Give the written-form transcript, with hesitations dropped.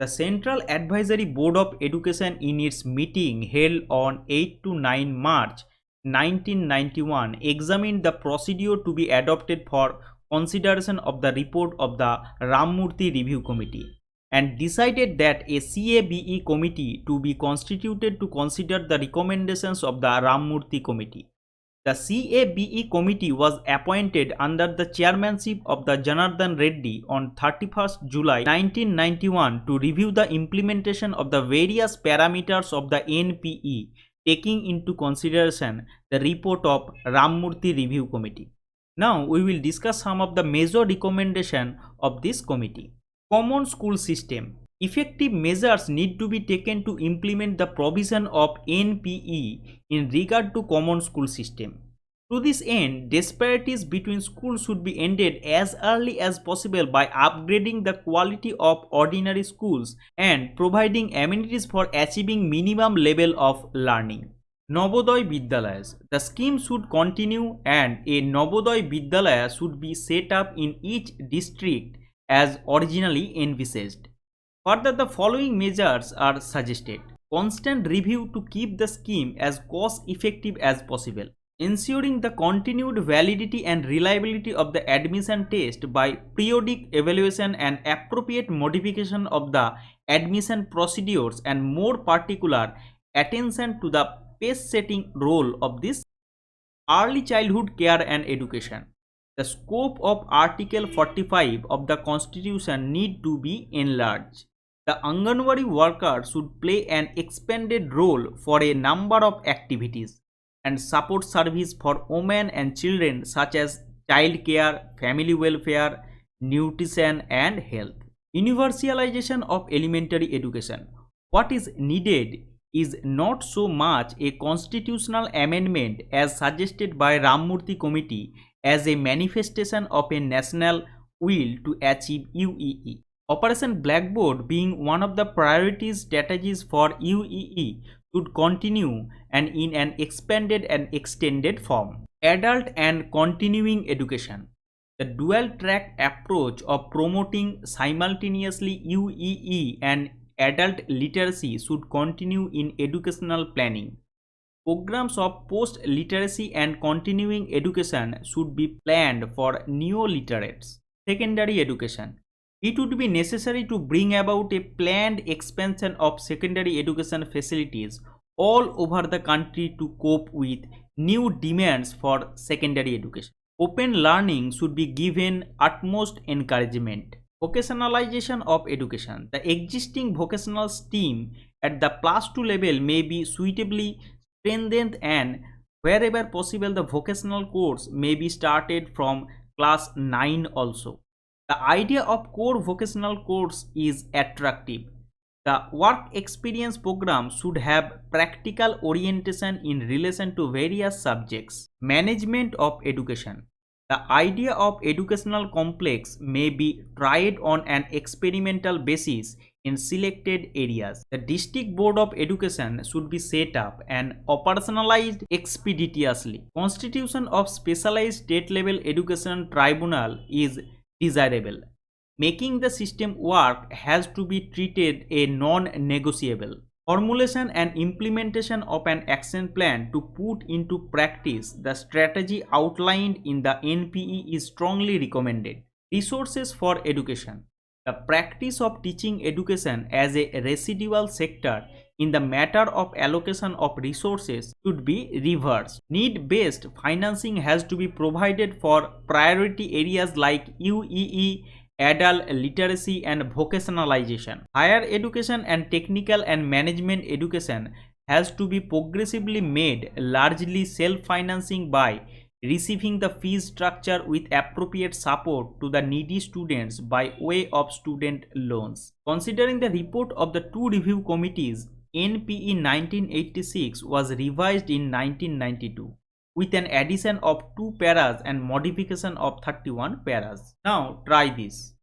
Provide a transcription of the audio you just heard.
The Central Advisory Board of Education in its meeting held on 8 to 9 March 1991 examined the procedure to be adopted for consideration of the report of the Rammurthy Review Committee and decided that a CABE committee to be constituted to consider the recommendations of the Rammurthy Committee. The CABE committee was appointed under the chairmanship of the Janardhan Reddy on 31st July 1991 to review the implementation of the various parameters of the NPE, taking into consideration the report of Rammurthy Review Committee. Now we will discuss some of the major recommendations of this committee. Common school system. Effective measures need to be taken to implement the provision of NPE in regard to common school system. To this end, disparities between schools should be ended as early as possible by upgrading the quality of ordinary schools and providing amenities for achieving minimum level of learning. Navodaya Vidyalayas. The scheme should continue and a Navodaya Vidyalaya should be set up in each district as originally envisaged. Further, the following measures are suggested. Constant review to keep the scheme as cost effective as possible. Ensuring the continued validity and reliability of the admission test by periodic evaluation and appropriate modification of the admission procedures, and more particular attention to the pace setting role of this early childhood care and education. The scope of Article 45 of the Constitution need to be enlarged. The Anganwadi worker should play an expanded role for a number of activities and support service for women and children such as child care, family welfare, nutrition and health. Universalization of elementary education. What is needed is not so much a constitutional amendment as suggested by Rammurthy Committee as a manifestation of a national will to achieve UEE. Operation Blackboard, being one of the priority strategies for UEE, should continue and in an expanded and extended form. Adult and continuing education. The dual track approach of promoting simultaneously UEE and adult literacy should continue in educational planning. Programs of post-literacy and continuing education should be planned for neo-literates. Secondary education. It would be necessary to bring about a planned expansion of secondary education facilities all over the country to cope with new demands for secondary education. Open learning should be given utmost encouragement. Vocationalization of education. The existing vocational stream at the +2 level may be suitably strengthened, and wherever possible the vocational course may be started from class 9 also. The idea of core vocational course is attractive. The work experience program should have practical orientation in relation to various subjects. Management of education. The idea of educational complex may be tried on an experimental basis in selected areas. The District Board of Education should be set up and operationalized expeditiously. Constitution of Specialized State Level Education Tribunal is desirable. Making the system work has to be treated a non-negotiable. Formulation and implementation of an action plan to put into practice the strategy outlined in the NPE is strongly recommended. Resources for education. The practice of teaching education as a residual sector in the matter of allocation of resources should be reversed. Need-based financing has to be provided for priority areas like UEE, adult literacy and vocationalization. Higher education and technical and management education has to be progressively made largely self-financing by receiving the fee structure with appropriate support to the needy students by way of student loans. Considering the report of the two review committees, NPE 1986 was revised in 1992 with an addition of 2 paras and modification of 31 paras. Now try this.